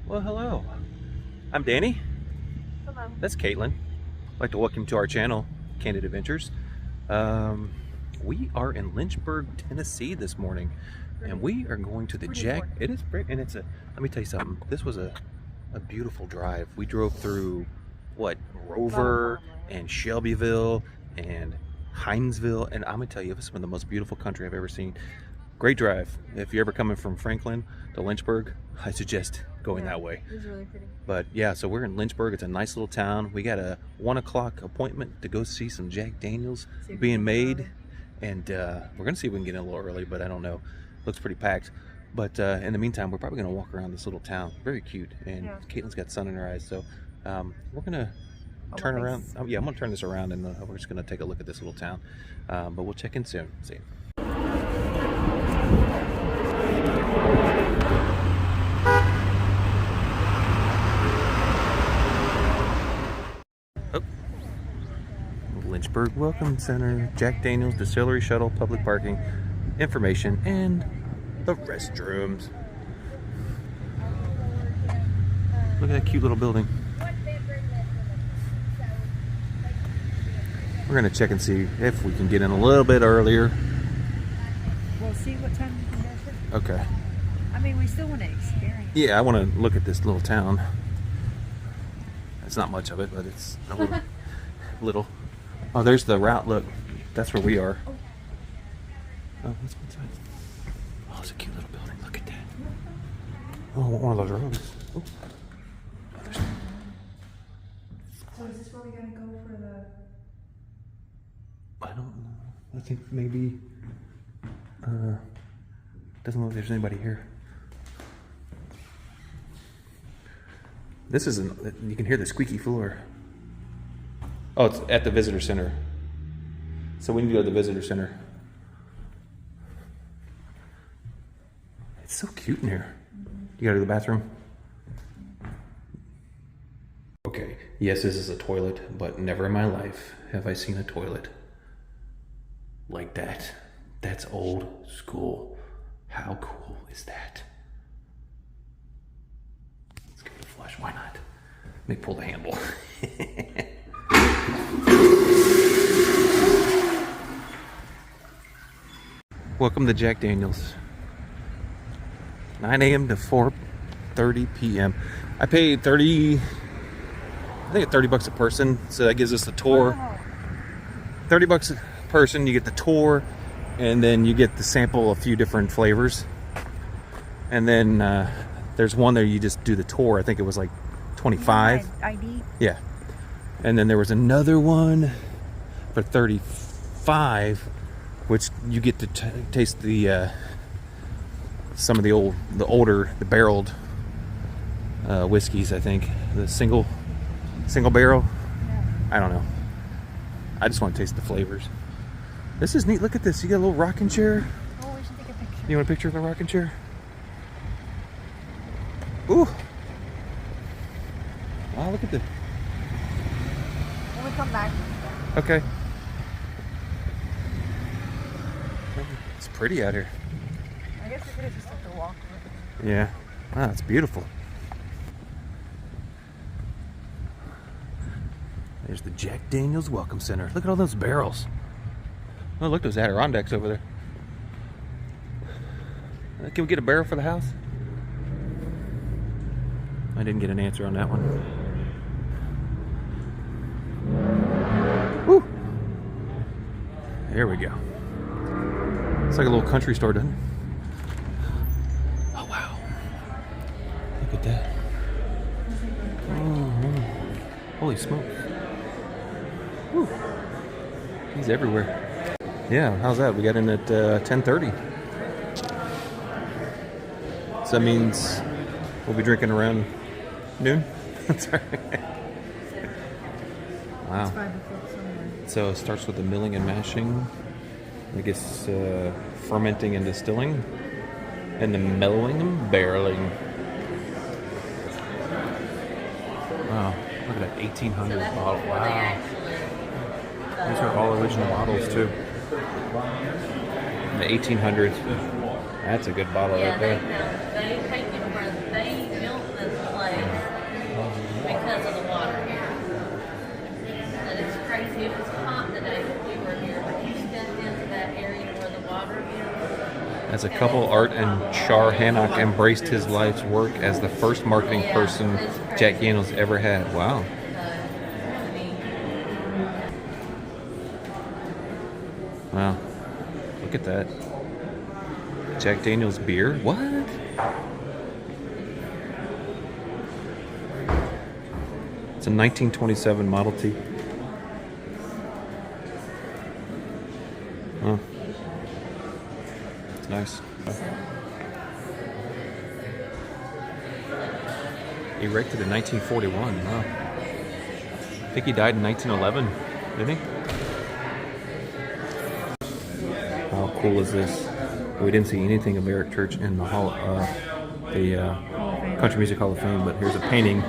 Well, hello. I'm Danny. Hello. That's Caitlin. I'd like to welcome you to our channel, Candid Adventures. We are in Lynchburg, Tennessee this morning, and we are going to the Jack. It is great, and it's a. Let me tell you something. This was a beautiful drive. We drove through what, Rover and Shelbyville and Hinesville, and I'm gonna tell you, it's some of the most beautiful country I've ever seen. Great drive. If you're ever coming from Franklin to Lynchburg, I suggest going that way. It was really pretty. But yeah, so we're in Lynchburg. It's a nice little town. We got a 1 o'clock appointment to go see some Jack Daniels being made, and we're gonna see if we can get in a little early, but I don't know. Looks pretty packed. But in the meantime, we're probably gonna walk around this little town. Very cute, and Caitlin's got sun in her eyes, so we're gonna turn around. Oh, yeah, I'm gonna turn this around, and we're just gonna take a look at this little town. But we'll check in soon. See you. Lynchburg Welcome Center, Jack Daniels Distillery Shuttle, public parking, information, and the restrooms. Look at that cute little building. We're gonna check and see if we can get in a little bit earlier. We'll see what time we can go for. Okay. I mean, we still want to experience. Yeah, I want to look at this little town. It's not much of it, but it's a little. little. Oh, there's the route. Look, that's where we are. Oh, let's go inside. Oh, it's a cute little building. Look at that. Oh, one of those roads. Oh. So is this where we gotta go for the? I don't know. I think maybe. Doesn't look like there's anybody here. This isn't. You can hear the squeaky floor. Oh, it's at the visitor center. So we need to go to the visitor center. It's so cute in here. You gotta go to the bathroom? Okay, yes, this is a toilet, but never in my life have I seen a toilet like that. That's old school. How cool is that? Let's give it a flush, why not? Let me pull the handle. Welcome to Jack Daniels. 9 a.m. to 4:30 p.m. I paid I think $30 a person, so that gives us the tour. $30 a person, you get the tour, and then you get the sample of a few different flavors. And then there's one there you just do the tour. I think it was like 25. ID? Yeah. And then there was another one for 35, which you get to taste the some of the older barreled whiskeys. I think the single barrel. Yeah. I don't know. I just want to taste the flavors. This is neat. Look at this. You got a little rocking chair. Oh, we should take a picture. You want a picture of the rocking chair? Ooh. Wow, look at this. When we come back. Okay. It's pretty out here. I guess we could have just took the walk. Yeah. Wow, it's beautiful. There's the Jack Daniels Welcome Center. Look at all those barrels. Oh, look, those Adirondacks over there. Can we get a barrel for the house? I didn't get an answer on that one. Woo! There we go. It's like a little country store, doesn't it? Oh, wow. Look at that. Oh, holy smokes. Woo. He's everywhere. Yeah, how's that? We got in at 10:30. So that means we'll be drinking around noon? Sorry. Wow. It's 5 o'clock somewhere. So it starts with the milling and mashing. I guess fermenting and distilling. And the mellowing and barreling. Wow, look at that 1800 bottle. Wow. These are all original bottles too. The 1800s. That's a good bottle right there. They take it where they built this place. As a couple, Art and Shar Hannock embraced his life's work as the first marketing person Jack Daniels ever had. Wow. Wow. Look at that. Jack Daniels beer? What? It's a 1927 Model T. Oh. It's nice. Erected in 1941. Wow. I think he died in 1911, didn't he? How cool is this? We didn't see anything of Eric Church in the Country Music Hall of Fame, but here's a painting.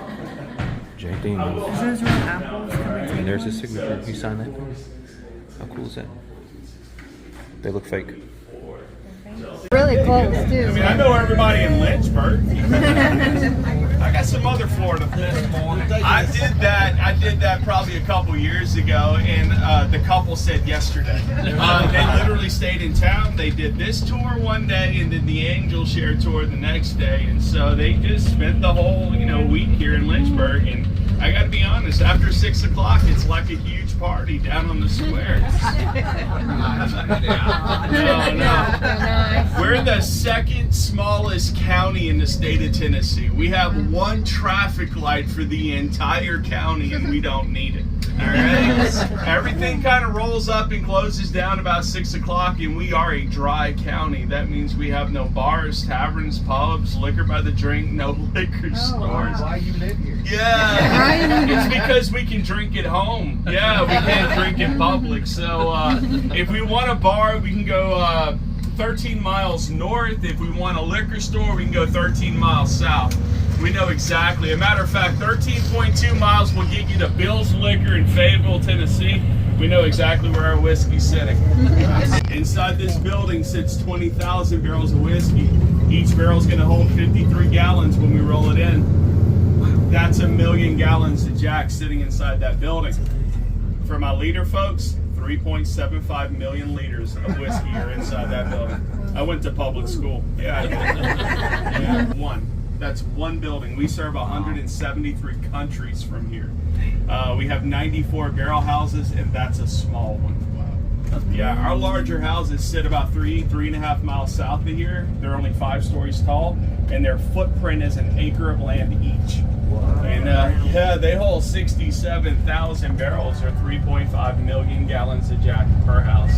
Jack Daniels. Is those real apples? And there's his signature. You sign that? How cool is that? They look fake. Really close too. I mean, I know everybody in Lynchburg. I got some other Florida this morning. I did that probably a couple years ago, and the couple said yesterday. They literally stayed in town. They did this tour one day, and then the Angel Share tour the next day, and so they just spent the whole week here in Lynchburg. And I got to be honest, after 6 o'clock, it's like a huge party down on the square. No. We're the second smallest county in the state of Tennessee. We have one traffic light for the entire county, and we don't need it. All right? Everything kind of rolls up and closes down about 6 o'clock, and we are a dry county. That means we have no bars, taverns, pubs, liquor by the drink, no liquor stores. Why you live here? Yeah, it's because we can drink at home. Yeah, we can't drink in public. So if we want a bar, we can go 13 miles north. If we want a liquor store, we can go 13 miles south. We know exactly. A matter of fact, 13.2 miles will get you to Bill's Liquor in Fayetteville, Tennessee. We know exactly where our whiskey's sitting. Inside this building sits 20,000 barrels of whiskey. Each barrel's going to hold 53 gallons when we roll it in. That's 1 million gallons of Jack sitting inside that building. For my liter folks, 3.75 million liters of whiskey are inside that building. I went to public school. Yeah, I did. Yeah, one. That's one building. We serve 173 countries from here. We have 94 barrel houses, and that's a small one. Yeah, our larger houses sit about 3.5 miles south of here. They're only 5 stories tall, and their footprint is an acre of land each. And yeah, they hold 67,000 barrels, or 3.5 million gallons of Jack per house.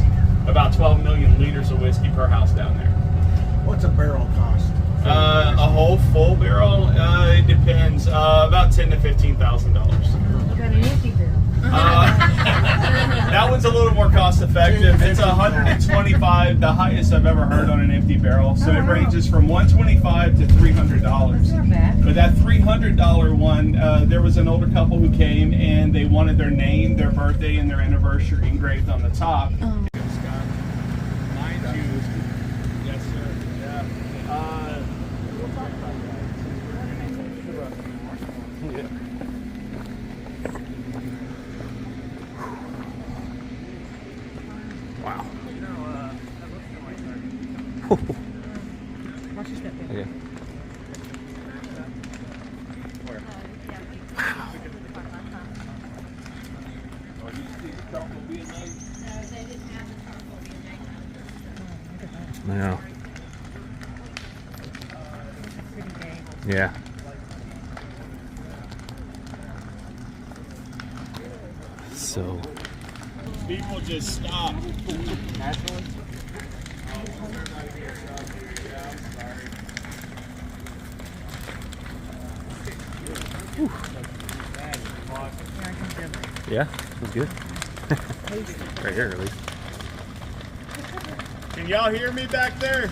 About 12 million liters of whiskey per house down there. What's a barrel cost? A whole full barrel, it depends. About $10,000 to $15,000. What about an empty barrel? That one's a little more cost effective. It's 125, the highest I've ever heard on an empty barrel. So it ranges from $125 to $300. Not bad. But that $300 one, there was an older couple who came and they wanted their name, their birthday, and their anniversary engraved on the top. Mind you, yes sir. Yeah. We'll talk about that. Yeah. Wow. Watch your step, baby. Okay. Yeah. Pretty day. Yeah. So. People just stop. Naturally? Yeah, it was good. Right here, at least. Can y'all hear me back there?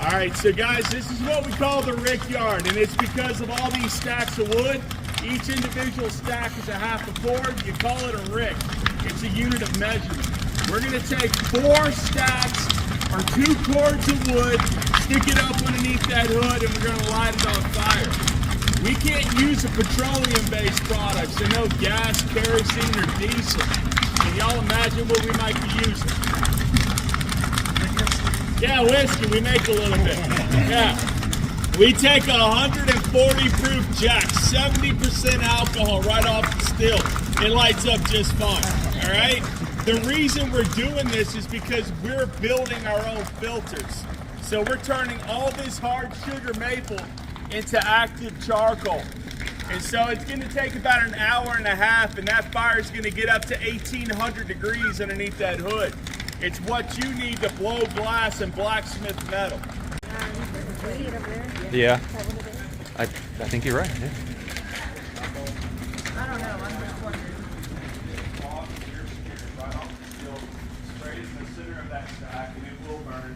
All right, so guys, this is what we call the rick yard, and it's because of all these stacks of wood. Each individual stack is a half a cord. You call it a rick. It's a unit of measurement. We're gonna take 4 stacks or 2 cords of wood, stick it up underneath that hood, and we're gonna light it on fire. We can't use a petroleum-based product, so no gas, kerosene, or diesel. Can y'all imagine what we might be using? Yeah, whiskey. We make a little bit. Yeah. We take a 140 proof Jack, 70% alcohol right off the still. It lights up just fine. All right. The reason we're doing this is because we're building our own filters. So we're turning all this hard sugar maple into active charcoal. And so it's going to take about an hour and a half, and that fire is going to get up to 1,800 degrees underneath that hood. It's what you need to blow glass and blacksmith metal. Yeah. I think you're right. Yeah. I don't know. I'm just wondering. Straight in the center of that stack, and it will burn.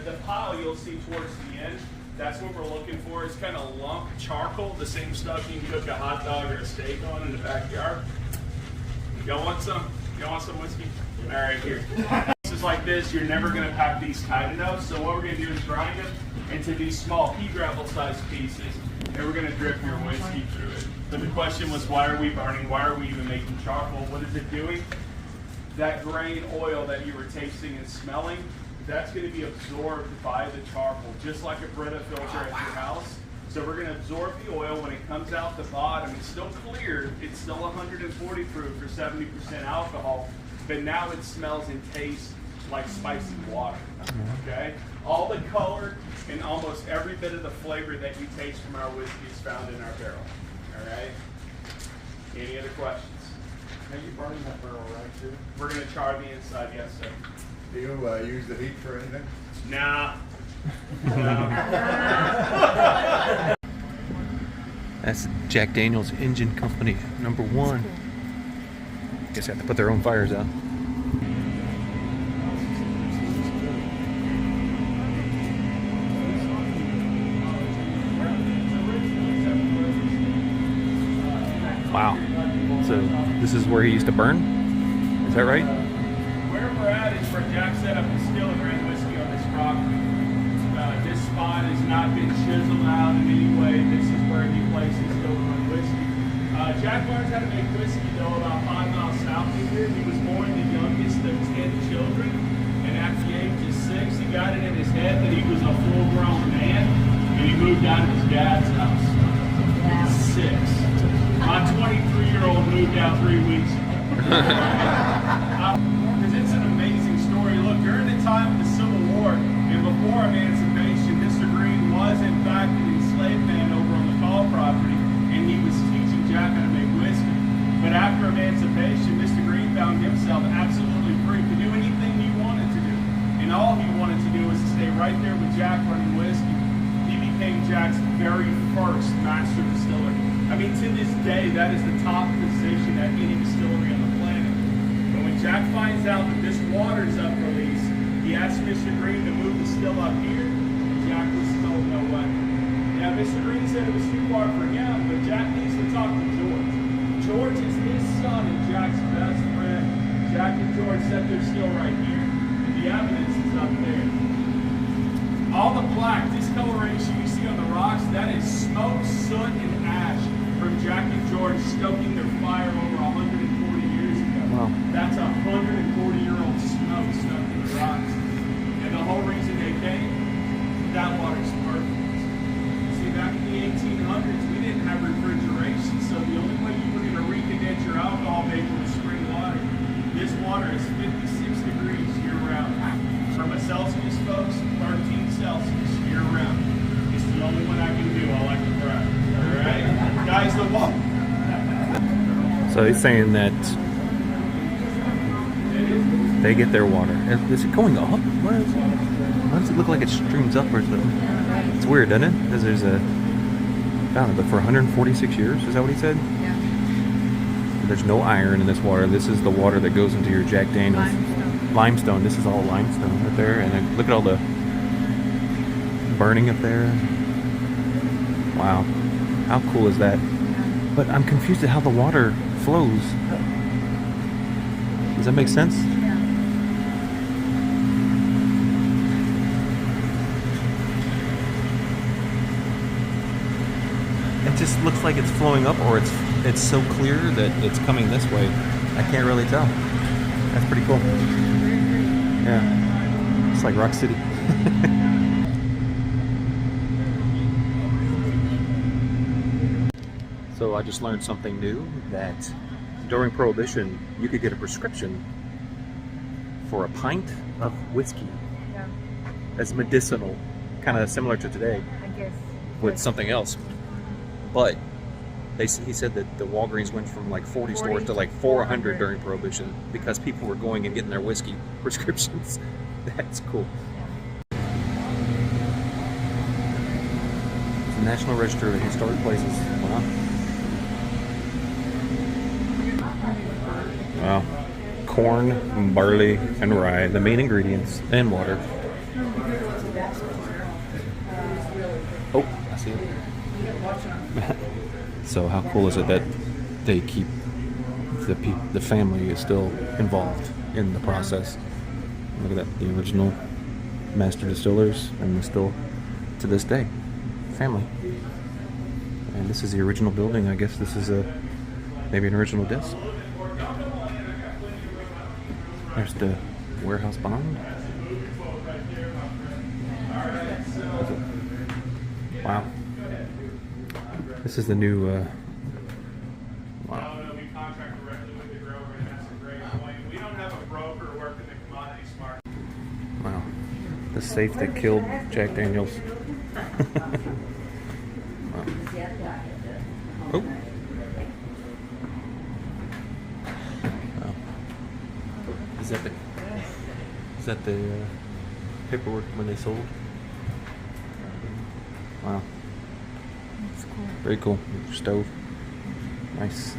The pile you'll see towards the end, that's what we're looking for. It's kind of lump charcoal, the same stuff you can cook a hot dog or a steak on in the backyard. Y'all want some? Y'all want some whiskey? All right, here. Pieces like this, you're never going to pack these tight enough. So what we're going to do is grind them into these small pea gravel sized pieces, and we're going to drip your whiskey through it. But the question was, why are we burning? Why are we even making charcoal? What is it doing? That grain oil that you were tasting and smelling, that's going to be absorbed by the charcoal, just like a Brita filter at your house. So we're going to absorb the oil. When it comes out the bottom, it's still clear. It's still 140 proof for 70% alcohol, but now it smells and tastes like spicy water. Okay? All the color and almost every bit of the flavor that you taste from our whiskey is found in our barrel. All right? Any other questions? Are you burning that barrel right too? We're going to char the inside, yes, sir. Do you use the heat for anything? Nah. That's Jack Daniel's Engine Company #1. Guess they have to put their own fires out. Wow. So this is where he used to burn? Is that right? Where we're at is where Jack set up his still and ran whiskey on this property. This spot has not been chiseled out in any way. This is where he places still and run whiskey. Jack learned how to make whiskey though about 5 miles south of here. He was born the youngest of 10 children, and at the age of 6, he got it in his head that he was a full-grown man, and he moved out of his dad's house. 6. My 23-year-old moved out 3 weeks ago. Because it's an amazing story. Look, during the time of the Civil War and before emancipation, Mr. Green was in fact an enslaved man over on the Call property, and he was teaching Jack how to make whiskey. But after emancipation, Mr. Green found himself absolutely free to do anything he wanted to do. And all he wanted to do was to stay right there with Jack running whiskey. He became Jack's very first master distiller. I mean, to this day, that is the top position at any distillery on the planet. But when Jack finds out that this water is up for lease, he asks Mr. Green to move the still up here. Jack was told no way. Now, Mr. Green said it was too far for him, but Jack needs to talk to George. George is his son and Jack's best friend. Jack and George set their still right here, and the evidence is up there. All the black discoloration you see on the rocks, that is smoke, soot, and ash from Jack and George stoking their fire over 140 years ago. Wow. That's 140-year-old smoke stuck in the rocks. And the whole reason they came, that water's perfect. See, back in the 1800s, we didn't have refrigeration, so the only way you were going to recondense your alcohol vapor was spring water. This water is 56 degrees year-round. From a Celsius, folks, 13 Celsius year-round. It's the only one I can do. I like to brag. All right? Guys, the water. So he's saying that they get their water. Is it going up? Why does it look like it streams upwards? It's weird, doesn't it? Because there's a fountain, but for 146 years, is that what he said? Yeah. There's no iron in this water. This is the water that goes into your Jack Daniels. Limestone. This is all limestone right there. And then look at all the burning up there. Wow. How cool is that? But I'm confused at how the water flows. Does that make sense? It just looks like it's flowing up, or it's so clear that it's coming this way. I can't really tell. That's pretty cool. Yeah. It's like Rock City. So I just learned something new, that during Prohibition, you could get a prescription for a pint of whiskey. Yeah, That's medicinal, kind of similar to today I guess. with something else. But he said that the Walgreens went from like 40 stores to like 400 during Prohibition because people were going and getting their whiskey prescriptions. That's cool. It's the National Register of Historic Places. Wow. Wow. Corn, barley, and rye, the main ingredients, and water. Oh, I see it. So how cool is it that they keep the family is still involved in the process? Look at that, the original master distillers, and they're still to this day family. And this is the original building. I guess this is maybe an original desk. There's the warehouse bond. Wow. This is the new. Wow. We contract directly with the grower, and that's a great point. We don't have a broker working the commodities market. Wow. The safe that killed Jack Daniels. Wow. Oh. Wow. Is that the paperwork when they sold? Wow. That's cool. Very cool. Stove. Nice.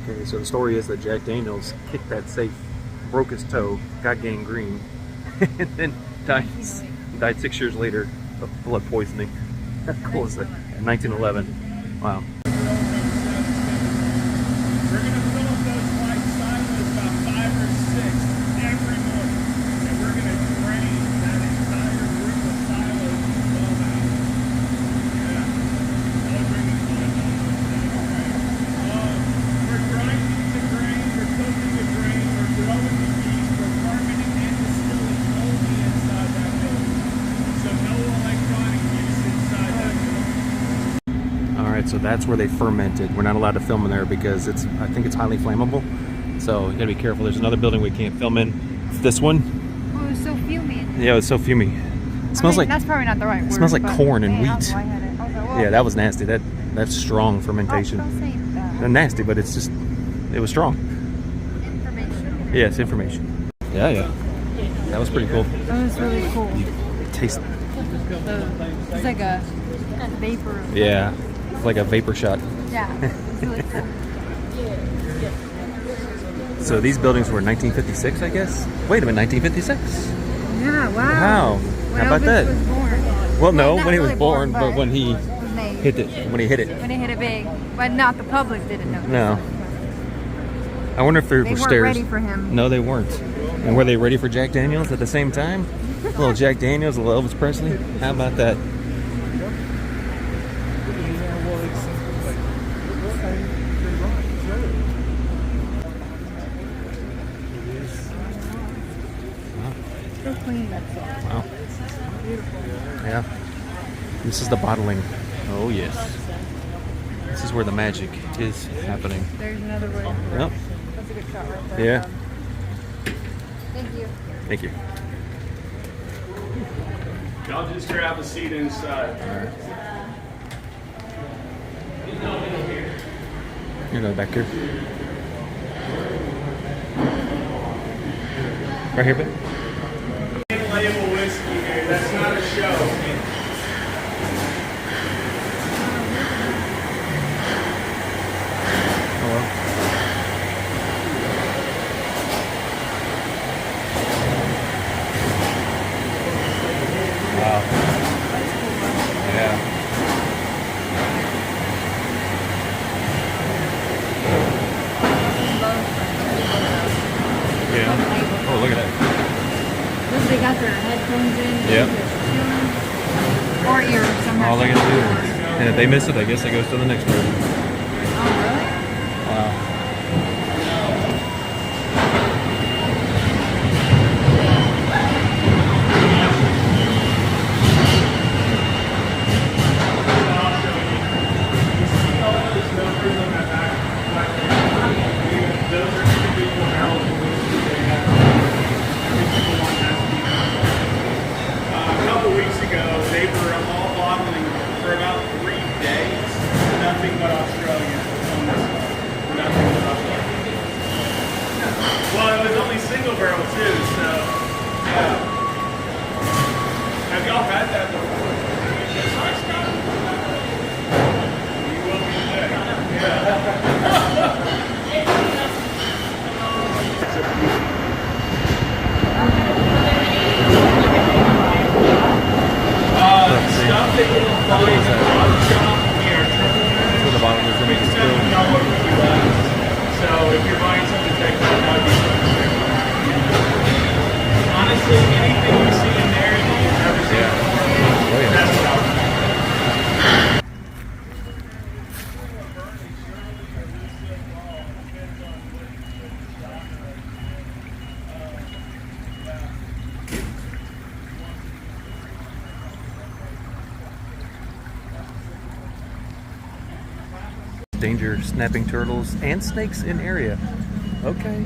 Okay, so the story is that Jack Daniels kicked that safe, broke his toe, got gangrene, and then died 6 years later of blood poisoning. How cool is that? In 1911. Wow. We're going to fill up those white silos about 5 or 6 every morning. And we're going to drain that entire group of silos as well now. Yeah. I'll bring the silos out. We're grinding the grain, we're cooking the grain, we're growing the yeast, we're fermenting and distilling only inside that building. So no electronic use inside that building. Alright, so that's where they fermented. We're not allowed to film in there because I think it's highly flammable. So you gotta be careful. There's another building we can't film in. It's this one. Oh, it's so fuming. Yeah, it's so fumey. It smells like that's probably not the right word. it smells like but corn and hey, wheat. I had it. Okay, well, Yeah, that was nasty. That's strong fermentation. don't say that. They're nasty, but it's just it was strong. Information. Yeah, it's information. Yeah. That was pretty cool. That was really cool. It tastes It's like a vapor. yeah. It's like a vapor shot. Yeah. It's really cool. So these buildings were 1956, I guess. Wait a minute, 1956. Yeah, wow. Wow. When How about Elvis that? was born. Well, no, not when he was really born, but when he was made. hit it, when he hit it. When he hit it big, but not the public didn't know. No. I wonder if there They were weren't stairs. ready for him. No, they weren't. And were they ready for Jack Daniels at the same time? A little Jack Daniels, a little Elvis Presley. How about that? So clean, that's all. Wow. Yeah. This is the bottling. Oh yes. This is where the magic is happening. There's another way. Yep. That's a good shot right there. Yeah. Thank you. Thank you. Y'all just grab a seat inside. You go back here. Right here, babe. Label whiskey here. That's not a show. Oh well. Wow. Yeah. Yeah. Oh, look at that. They got their headphones in. Yep. Or ears. I'm not All they sure. gotta do. And if they miss it, I guess it goes to the next one. Oh, really? Wow. y'all had that before. You will be there. Stuff that you will find in the bottom shop here. To the bottom is Big stuff all over the US. So if you're buying something Texas, that would be honestly, anything you see in there that you've never seen before, that's what I would do. Danger snapping turtles and snakes in area. Okay.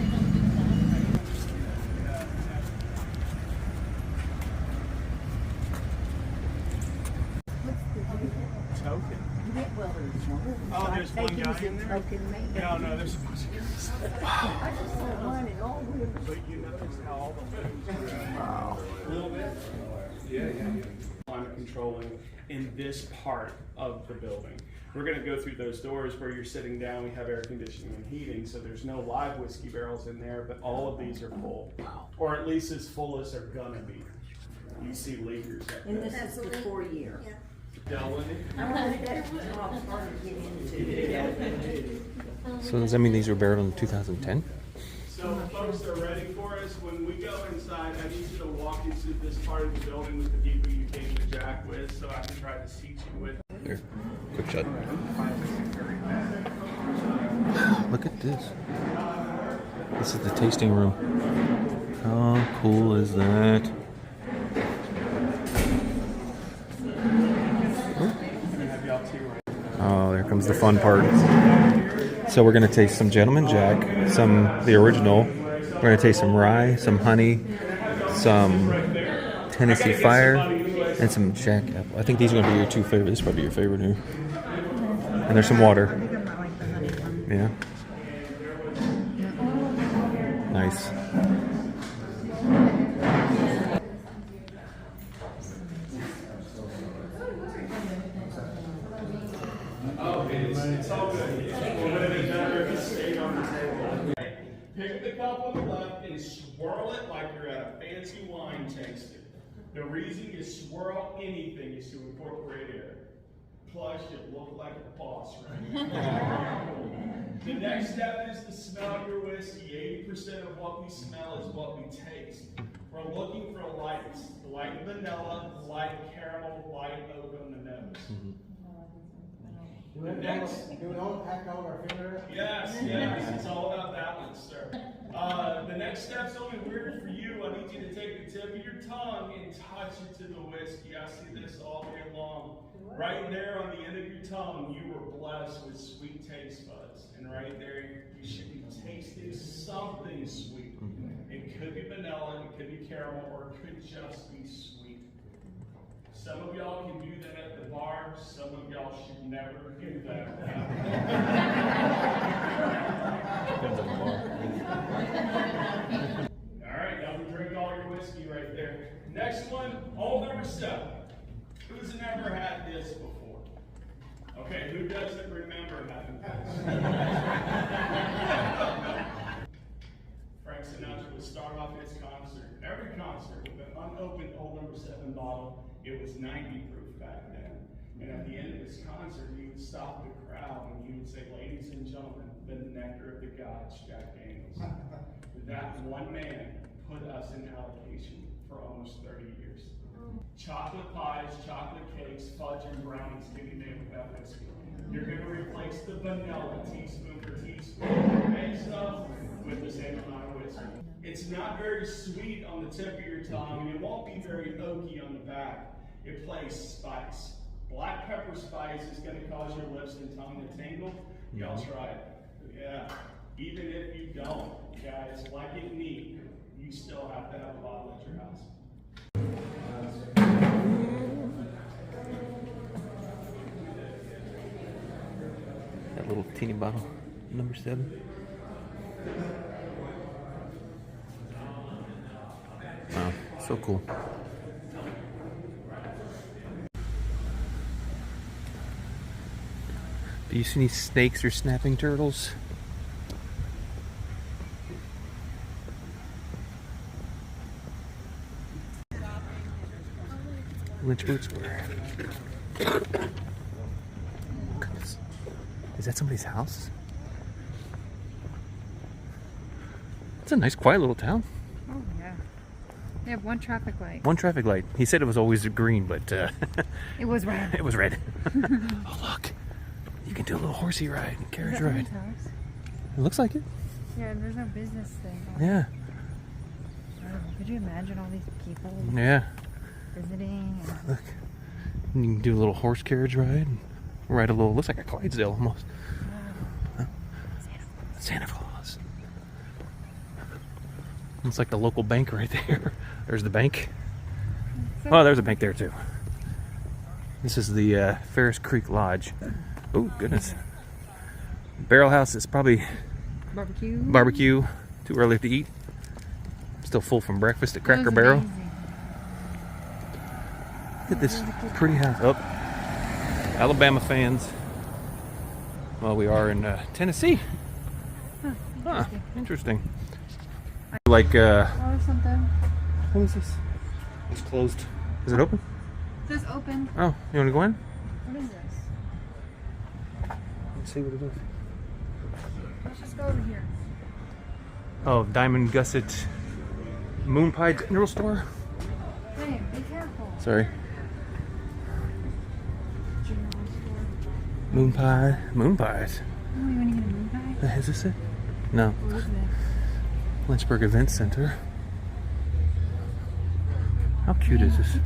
Token. Well, Oh, there's one guy in there? No, there's a bunch of guys. But you notice how all the moves a little bit? Yeah. Climate controlling in this part of the building. We're going to go through those doors where you're sitting down. We have air conditioning and heating, so there's no live whiskey barrels in there, but all of these are full. Or at least as full as they're going to be. You see leakers up And there. this is the 4 year. Delwyn. I wanted that job hard to get into. So does that mean these were barreled in 2010? So folks are ready for us. When we go inside, I need you to walk into this part of the building with the people you came to Jack with, so I can try to seat you with. There, quick shot. Look at this. This is the tasting room. How cool is that? Oh, there comes the fun part. So we're gonna taste some Gentleman Jack, the original. We're gonna taste some rye, some honey, some Tennessee Fire, and some Jack Apple. I think these are gonna be your two favorites. This is probably your favorite here. And there's some water. Yeah. Nice. It's all good. It would have been better if it stayed on the table. Pick the cup on the left and swirl it like you're at a fancy wine tasting. The reason you swirl anything is to incorporate air. Plus, you look like a boss, right? The next step is to smell your whiskey. 80% of what we smell is what we taste. We're looking for lights. Light vanilla, light caramel, light oak on the nose. The next, Do we all pack all our finger? yes, it's all about balance, sir. The next step's only weird for you. I need you to take the tip of your tongue and touch it to the whiskey. I see this all day long. Right there on the end of your tongue, you were blessed with sweet taste buds. And right there, you should be tasting something sweet. It could be vanilla, it could be caramel, or it could just be sweet. Some of y'all can do that at the bar. Some of y'all should never do that. Depends on the bar. All right, now we drink all your whiskey right there. Next one, old number 7. Who's never had this before? Okay, who doesn't remember having this? Frank Sinatra would start off his concert, every concert, with an unopened old number 7 bottle. It was 90 proof back then. And at the end of his concert, he would stop the crowd and he would say, "Ladies and gentlemen, the nectar of the gods, Jack Daniels." That one man put us in allocation for almost 30 years. Chocolate pies, chocolate cakes, fudge, and brownies can be made with that whiskey. You're going to replace the vanilla teaspoon for teaspoon and stuff with the same amount of whiskey. It's not very sweet on the tip of your tongue, and it won't be very oaky on the back. It plays spice. Black pepper spice is going to cause your lips and tongue to tingle. Y'all try it. Yeah. Even if you don't, guys, like it neat, you still have to have a bottle at your house. That little teeny bottle, number 7. Wow, so cool. Do you see any snakes or snapping turtles? Lynchburg Square. Goodness. Is that somebody's house? It's a nice, quiet little town. Oh, yeah. They have one traffic light. One traffic light. He said it was always green, but It was red. it was red. Oh, look. You can do a little horsey ride and carriage ride. House? It looks like it. Yeah, there's no business thing. Yeah. Could you imagine all these people Yeah. visiting? And Look. You can do a little horse carriage ride and ride a little, looks like a Clydesdale almost. Huh? Santa Claus. It's like the local bank right there. There's the bank. Oh, there's a bank there too. This is the Ferris Creek Lodge. Oh, goodness. Barrel House is probably barbecue. barbecue. Too early to eat. Still full from breakfast at Cracker Barrel. Look at this pretty house. Oh, Alabama fans. Well, we are in Tennessee. Huh, interesting. Like, Or something. what is this? It's closed. Is it open? It says open. Oh, you want to go in? What is this? Let's see what it is. Let's just go over here. Oh, Diamond Gusset Moon Pie General Store. Hey, be careful. Sorry. General store. Moon Pie. Moon Pies. Oh, you want to get a moon pie? Is this it? No. What is this? Lynchburg Event Center. How cute is this?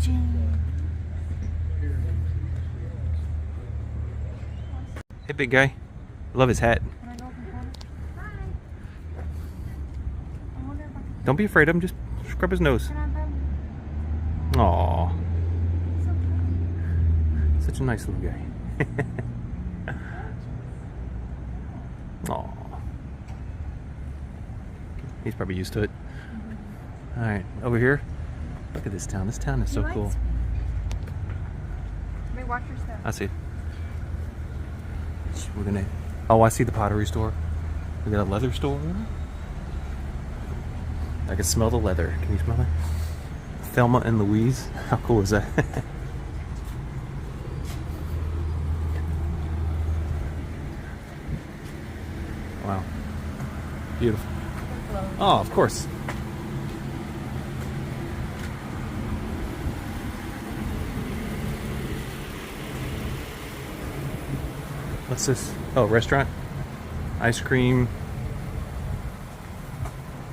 Hey, big guy. Love his hat. Can I go up and pet it? Hi. I wonder if I can. Don't be afraid of him. Just scrub his nose. Can I pet him? Aw. He's so pretty. Such a nice little guy. Aw. He's probably used to it. Alright, over here. Look at this town. This town is so He cool. likes me. Let me watch your stuff. I see. We're gonna. Oh, I see the pottery store. We got a leather store. I can smell the leather. Can you smell it? Thelma and Louise. How cool is that? Wow. Beautiful. Oh, of course. What's this? Oh, restaurant? Ice cream.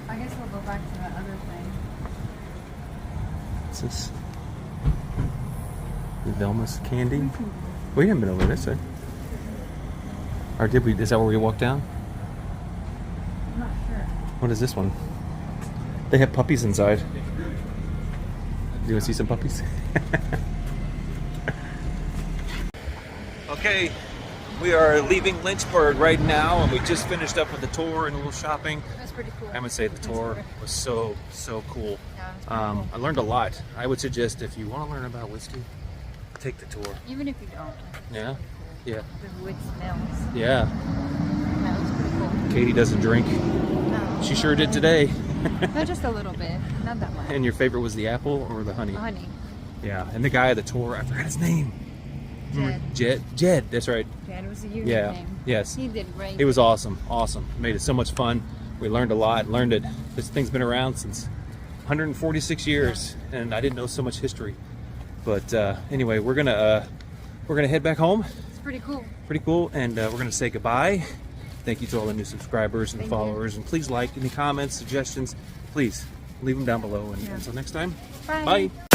I guess we'll go back to that other thing. What's this? Velma's Candy? We haven't been over this side. Or did we? Is that where we walked down? I'm not sure. What is this one? They have puppies inside. Do you want to see some puppies? Okay, we are leaving Lynchburg right now, and we just finished up with the tour and a little shopping. That's pretty cool. I would say the tour was so cool. Yeah, it's pretty cool. I learned a lot. I would suggest if you want to learn about whiskey, take the tour. Even if you don't. Yeah, yeah, The wood smells. yeah. That was pretty cool. Katie doesn't drink. No. She sure did today. No, just a little bit. Not that much. And your favorite was the apple or the honey? Honey. Yeah, and the guy at the tour, I forgot his name. Jed. Jed, that's right. Jed was a unique Yeah, name. yes. He did great. It was awesome, awesome. Made it so much fun. We learned a lot. Learned that this thing's been around since 146 years, and I didn't know so much history. But anyway, we're gonna head back home. It's pretty cool. Pretty cool, and we're gonna say goodbye. Thank you to all the new subscribers and Thank you. followers, and please like any comments, suggestions. Please leave them down below. And Yeah. until next time, Bye. bye.